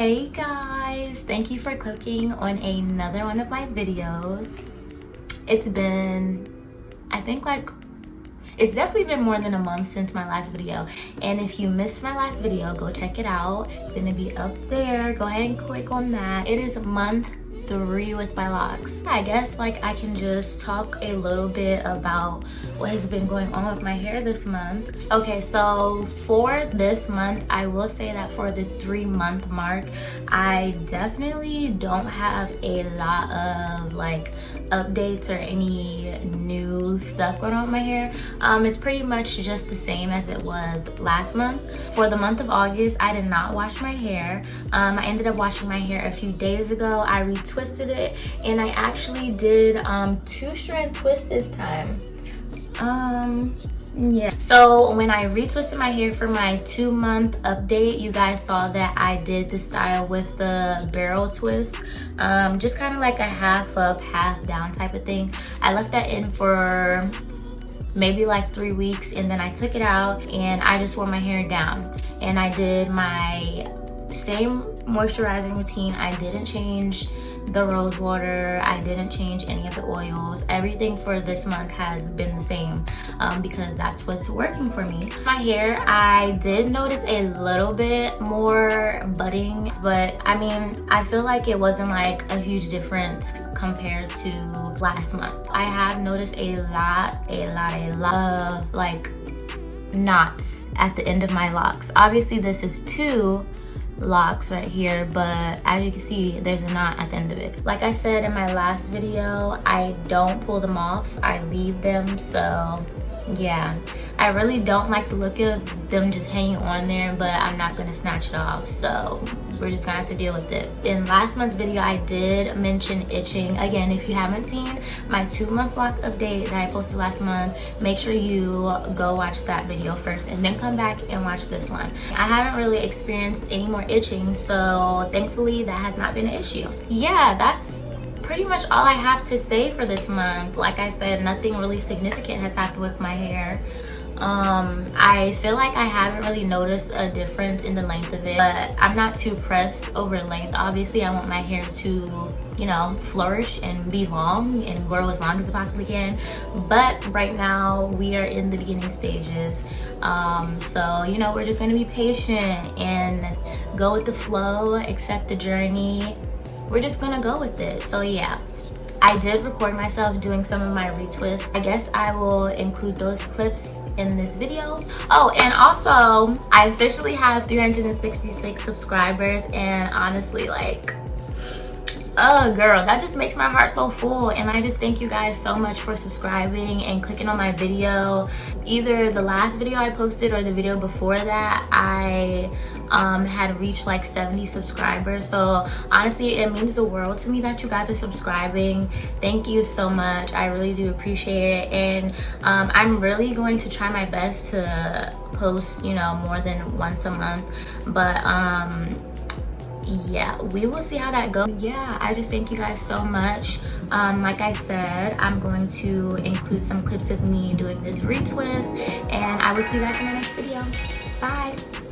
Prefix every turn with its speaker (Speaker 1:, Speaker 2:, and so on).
Speaker 1: Hey guys, thank you for clicking on another one of my videos. It's been, I think it's definitely been more than a month since my last video. And if you missed my last video, go check it out. It's gonna be up there. Go ahead and click on that. It is month 3 with my locks. I guess I can just talk a little bit about what has been going on with my hair this month. Okay, so for this month, I will say that for the 3-month mark, I definitely don't have a lot of updates or any new stuff going on with my hair. It's pretty much just the same as it was last month. For the month of August, I did not wash my hair. I ended up washing my hair a few days ago. I retwisted it and I actually did 2-strand twist this time. Yeah, so when I retwisted my hair for my 2-month update, you guys saw that I did the style with the barrel twist, just kind of like a half up, half down type of thing. I left that in for maybe 3 weeks, and then I took it out and I just wore my hair down, and I did my same moisturizing routine. I didn't change the rose water, I didn't change any of the oils. Everything for this month has been the same because that's what's working for me. My hair, I did notice a little bit more budding, but I mean, I feel like it wasn't a huge difference compared to last month. I have noticed a lot of knots at the end of my locks. Obviously this is 2 locks right here, but as you can see, there's a knot at the end of it. Like I said in my last video, I don't pull them off, I leave them. So yeah, I really don't like the look of them just hanging on there, but I'm not gonna snatch it off, so we're just gonna have to deal with it. In last month's video, I did mention itching. Again, if you haven't seen my 2-month lock update that I posted last month, make sure you go watch that video first and then come back and watch this one. I haven't really experienced any more itching, so thankfully that has not been an issue. Yeah, that's pretty much all I have to say for this month. Like I said, nothing really significant has happened with my hair. I feel like I haven't really noticed a difference in the length of it, but I'm not too pressed over length. Obviously, I want my hair to, you know, flourish and be long and grow as long as it possibly can. But right now, we are in the beginning stages. So, you know, we're just gonna be patient and go with the flow, accept the journey. We're just gonna go with it. So yeah, I did record myself doing some of my retwists. I guess I will include those clips in this video. Oh, and also I officially have 366 subscribers, and honestly, oh girl, that just makes my heart so full. And I just thank you guys so much for subscribing and clicking on my video. Either the last video I posted or the video before that, I had reached 70 subscribers. So honestly, it means the world to me that you guys are subscribing. Thank you so much, I really do appreciate it. And I'm really going to try my best to post, you know, more than once a month, but yeah, we will see how that goes. Yeah, I just thank you guys so much. Like I said, I'm going to include some clips of me doing this retwist, and I will see you guys in my next video. Bye.